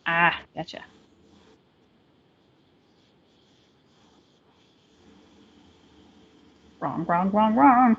Ah, gotcha. Wrong, wrong, wrong, wrong.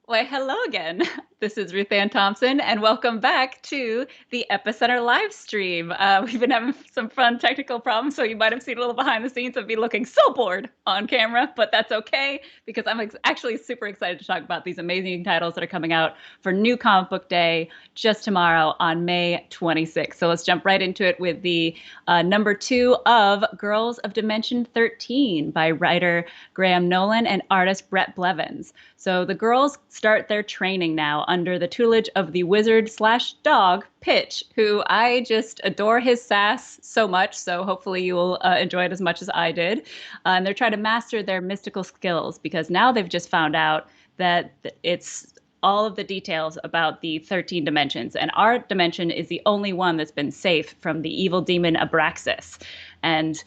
Why, hello again. This is RuthAnn Thompson, and welcome back to the EpiCenter live stream. We've been having some fun technical problems, so you might have seen a little behind the scenes of me looking so bored on camera, but that's okay because I'm actually super excited to talk about these amazing titles that are coming out for New Comic Book Day just tomorrow on May 26th. So let's jump right into it with the number 2 of Girls of Dimension 13 by writer Graham Nolan and artist Brett Blevins. So the girls start their training now under the tutelage of the wizard slash dog Pitch, who I just adore his sass so much. So hopefully you will enjoy it as much as I did. And they're trying to master their mystical skills because now they've just found out that it's all of the details about the 13 dimensions. And our dimension is the only one that's been safe from the evil demon Abraxas. And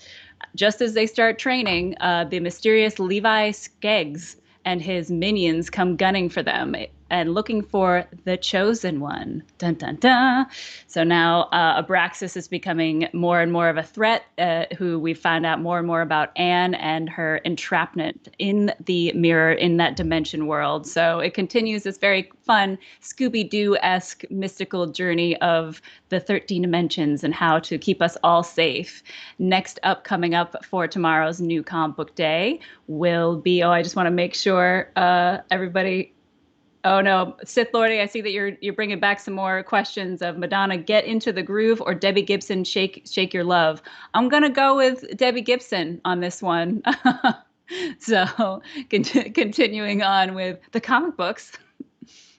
just as they start training, the mysterious Levi Skeggs and his minions come gunning for them and looking for the chosen one. Dun dun dun. So now Abraxas is becoming more and more of a threat, who we find out more and more about Anne and her entrapment in the mirror in that dimension world. So it continues this very fun Scooby-Doo-esque mystical journey of the 13 dimensions and how to keep us all safe. Next up, coming up for tomorrow's New Comic Book Day will be, I just want to make sure everybody. Oh no, Sith Lordy, I see that you're bringing back some more questions of Madonna, Get Into the Groove, or Debbie Gibson, Shake Your Love. I'm gonna go with Debbie Gibson on this one. So continuing on with the comic books,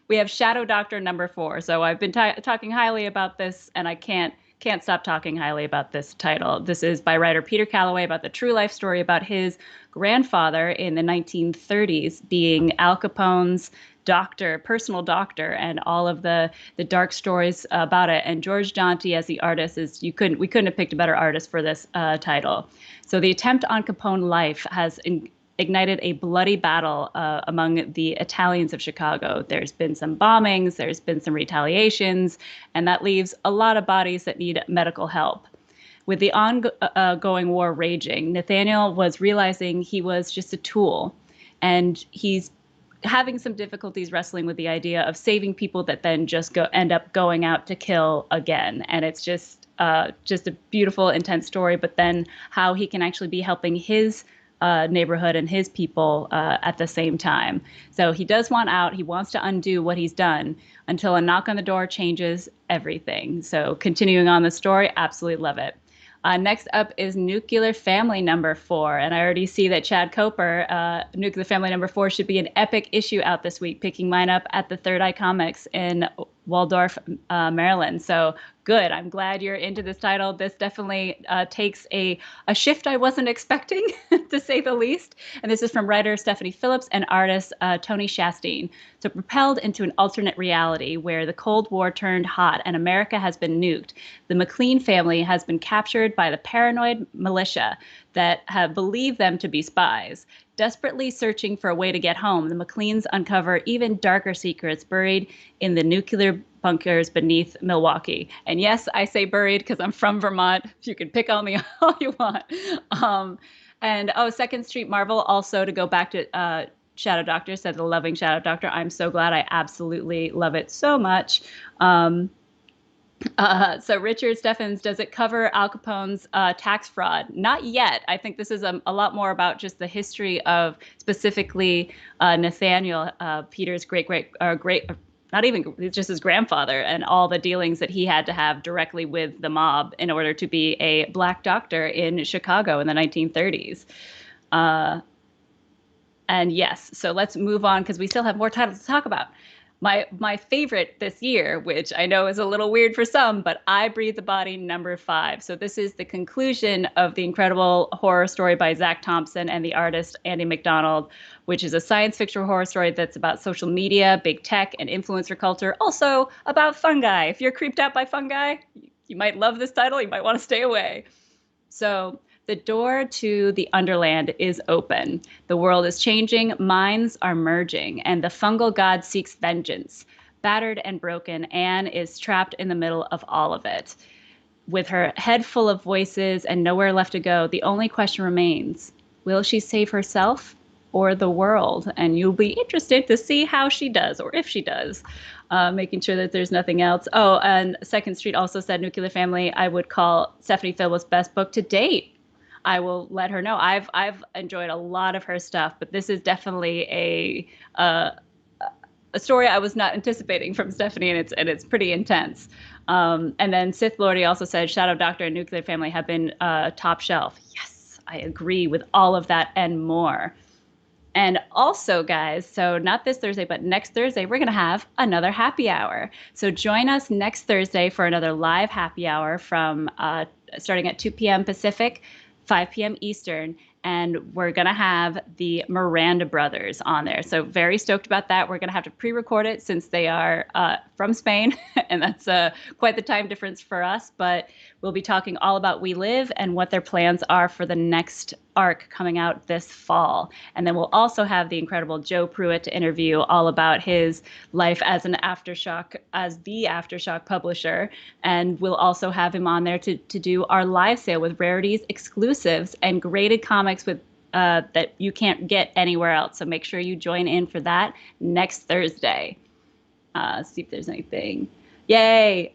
we have Shadow Doctor number 4. So I've been talking highly about this, and I can't stop talking highly about this title. This is by writer Peter Calloway about the true life story about his grandfather in the 1930s being Al Capone's personal doctor, and all of the dark stories about it. And George Jonti as the artist is we couldn't have picked a better artist for this title. So the attempt on Capone life has ignited a bloody battle among the Italians of Chicago. There's been some bombings, there's been some retaliations, and that leaves a lot of bodies that need medical help. With the ongoing war raging, Nathaniel was realizing he was just a tool, and he's having some difficulties wrestling with the idea of saving people that then just end up going out to kill again. And it's just a beautiful, intense story. But then how he can actually be helping his neighborhood and his people at the same time. So he does want out. He wants to undo what he's done until a knock on the door changes everything. So continuing on the story, absolutely love it. Next up is Nuclear Family #4. And I already see that Chad Coper, Nuclear Family #4 should be an epic issue out this week, picking mine up at the Third Eye Comics in Waldorf, Maryland. So good. I'm glad you're into this title. This definitely takes a shift I wasn't expecting, to say the least. And this is from writer Stephanie Phillips and artist Tony Shasteen. So propelled into an alternate reality where the Cold War turned hot and America has been nuked, the McLean family has been captured by the paranoid militia that have believed them to be spies. Desperately searching for a way to get home, the McLeans uncover even darker secrets buried in the nuclear bunkers beneath Milwaukee. And yes, I say buried because I'm from Vermont. You can pick on me all you want. Second Street Marvel, also to go back to Shadow Doctor, said the loving Shadow Doctor. I'm so glad. I absolutely love it so much. So Richard Steffens, does it cover Al Capone's tax fraud? Not yet. I think this is a lot more about just the history of specifically Nathaniel, Peter's not even, it's just his grandfather, and all the dealings that he had to have directly with the mob in order to be a black doctor in Chicago in the 1930s. And yes, so let's move on because we still have more titles to talk about. My favorite this year, which I know is a little weird for some, but I Breathe the Body #5. So this is the conclusion of the incredible horror story by Zach Thompson and the artist Andy McDonald, which is a science fiction horror story that's about social media, big tech, and influencer culture. Also about fungi. If you're creeped out by fungi, you might love this title. You might want to stay away. So the door to the Underland is open. The world is changing, minds are merging, and the fungal god seeks vengeance. Battered and broken, Anne is trapped in the middle of all of it. With her head full of voices and nowhere left to go, the only question remains, will she save herself or the world? And you'll be interested to see how she does, or if she does, making sure that there's nothing else. Oh, and Second Street also said Nuclear Family, I would call Stephanie Phillips' best book to date. I will let her know. I've enjoyed a lot of her stuff, but this is definitely a story I was not anticipating from Stephanie, and it's pretty intense. And then Sith Lordy also said Shadow Doctor and Nuclear Family have been top shelf. Yes, I agree with all of that and more. And also, guys, so not this Thursday, but next Thursday, we're going to have another happy hour. So join us next Thursday for another live happy hour from starting at 2 p.m. Pacific, 5 p.m. Eastern, and we're going to have the Miranda brothers on there. So very stoked about that. We're going to have to pre-record it since they are from Spain, and that's quite the time difference for us. But we'll be talking all about We Live and what their plans are for the next arc coming out this fall. And then we'll also have the incredible Joe Pruitt to interview all about his life as the AfterShock publisher. And we'll also have him on there to do our live sale with rarities, exclusives, and graded comics with that you can't get anywhere else. So make sure you join in for that next Thursday. See if there's anything. Yay!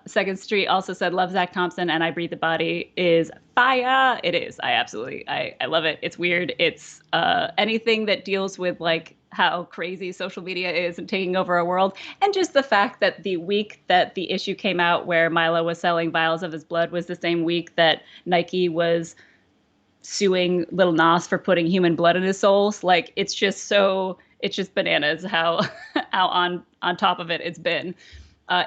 Second Street also said, love Zach Thompson, and I Breathe the Body is fire. It is. I love it. It's weird. It's anything that deals with like how crazy social media is and taking over our world. And just the fact that the week that the issue came out where Milo was selling vials of his blood was the same week that Nike was suing Lil Nas for putting human blood in his soles. Like, it's just bananas how on top of it it's been.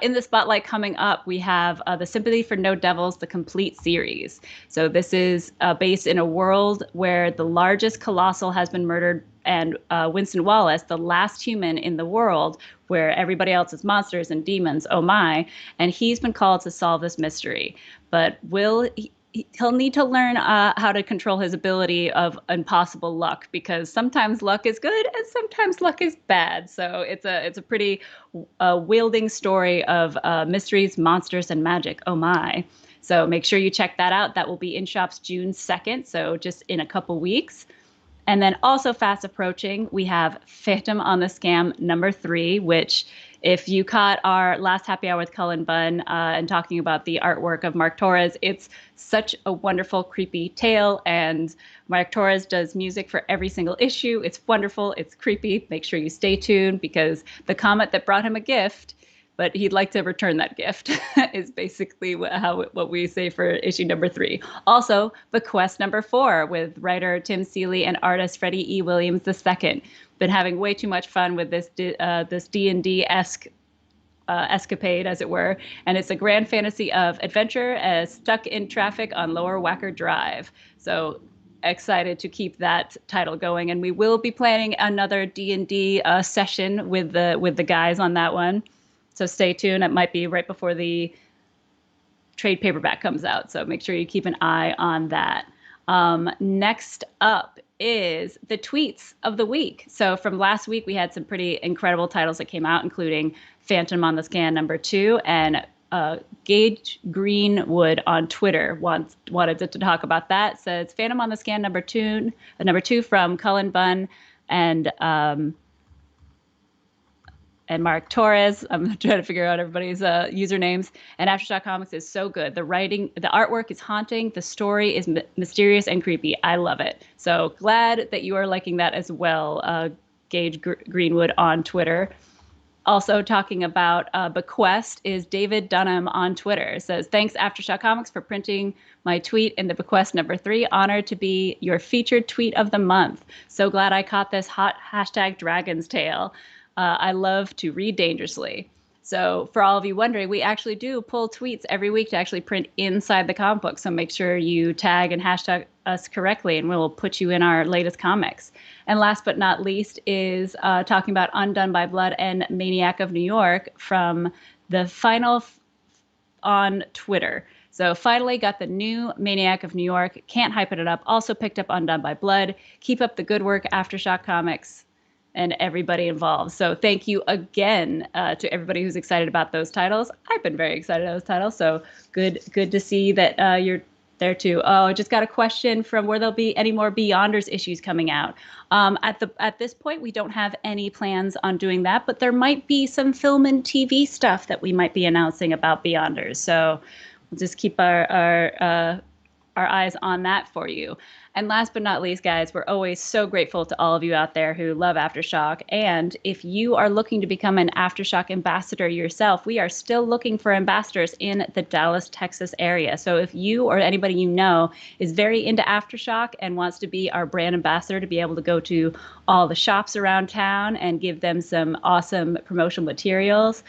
In the spotlight coming up, we have the Sympathy for No Devils, the complete series. So this is based in a world where the largest colossal has been murdered, and Winston Wallace, the last human in the world, where everybody else is monsters and demons, oh my, and he's been called to solve this mystery. But will he'll need to learn how to control his ability of impossible luck, because sometimes luck is good and sometimes luck is bad. So it's a pretty wielding story of mysteries, monsters, and magic. Oh my. So make sure you check that out. That will be in shops June 2nd, so just in a couple weeks. And then also fast approaching, we have Phantom on the Scam #3, which if you caught our last happy hour with Cullen Bunn and talking about the artwork of Mark Torres, it's such a wonderful, creepy tale. And Mark Torres does music for every single issue. It's wonderful. It's creepy. Make sure you stay tuned, because the comet that brought him a gift, but he'd like to return that gift, is basically what we say for issue #3. Also, Bequest #4 with writer Tim Seeley and artist Freddie E. Williams II. Been having way too much fun with this D&D-esque escapade, as it were, and it's a grand fantasy of adventure stuck in traffic on Lower Wacker Drive. So excited to keep that title going, and we will be planning another D&D session with the guys on that one. So stay tuned. It might be right before the trade paperback comes out. So make sure you keep an eye on that. Next up is the tweets of the week. So from last week, we had some pretty incredible titles that came out, including Phantom on the Scan #2, and Gage Greenwood on Twitter wanted to talk about that. Says Phantom on the Scan #2 from Cullen Bunn and Mark Torres. I'm trying to figure out everybody's usernames. And AfterShock Comics is so good. The writing, the artwork is haunting. The story is mysterious and creepy. I love it. So glad that you are liking that as well, Gage Greenwood on Twitter. Also talking about Bequest is David Dunham on Twitter. It says, thanks AfterShock Comics for printing my tweet in the Bequest #3. Honored to be your featured tweet of the month. So glad I caught this hot #Dragon's Tale. I love to read dangerously. So for all of you wondering, we actually do pull tweets every week to actually print inside the comic book. So make sure you tag and hashtag us correctly, and we'll put you in our latest comics. And last but not least is talking about Undone by Blood and Maniac of New York from the final on Twitter. So finally got the new Maniac of New York. Can't hype it up. Also picked up Undone by Blood. Keep up the good work, AfterShock Comics, and everybody involved. So thank you again to everybody who's excited about those titles. I've been very excited about those titles. So good to see that you're there too. Oh, I just got a question from where there'll be any more Beyonders issues coming out. At this point, we don't have any plans on doing that, but there might be some film and TV stuff that we might be announcing about Beyonders. So we'll just keep our eyes on that for you. And last but not least, guys, we're always so grateful to all of you out there who love AfterShock. And if you are looking to become an AfterShock ambassador yourself, we are still looking for ambassadors in the Dallas, Texas area. So if you or anybody you know is very into AfterShock and wants to be our brand ambassador, to be able to go to all the shops around town and give them some awesome promotional materials,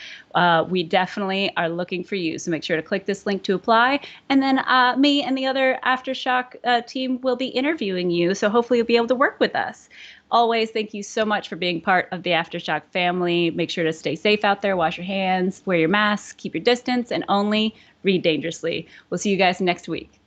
we definitely are looking for you. So make sure to click this link to apply. And then me and the other AfterShock team will be interviewing you. So hopefully you'll be able to work with us. Always, thank you so much for being part of the AfterShock family. Make sure to stay safe out there, wash your hands, wear your mask, keep your distance, and only read dangerously. We'll see you guys next week.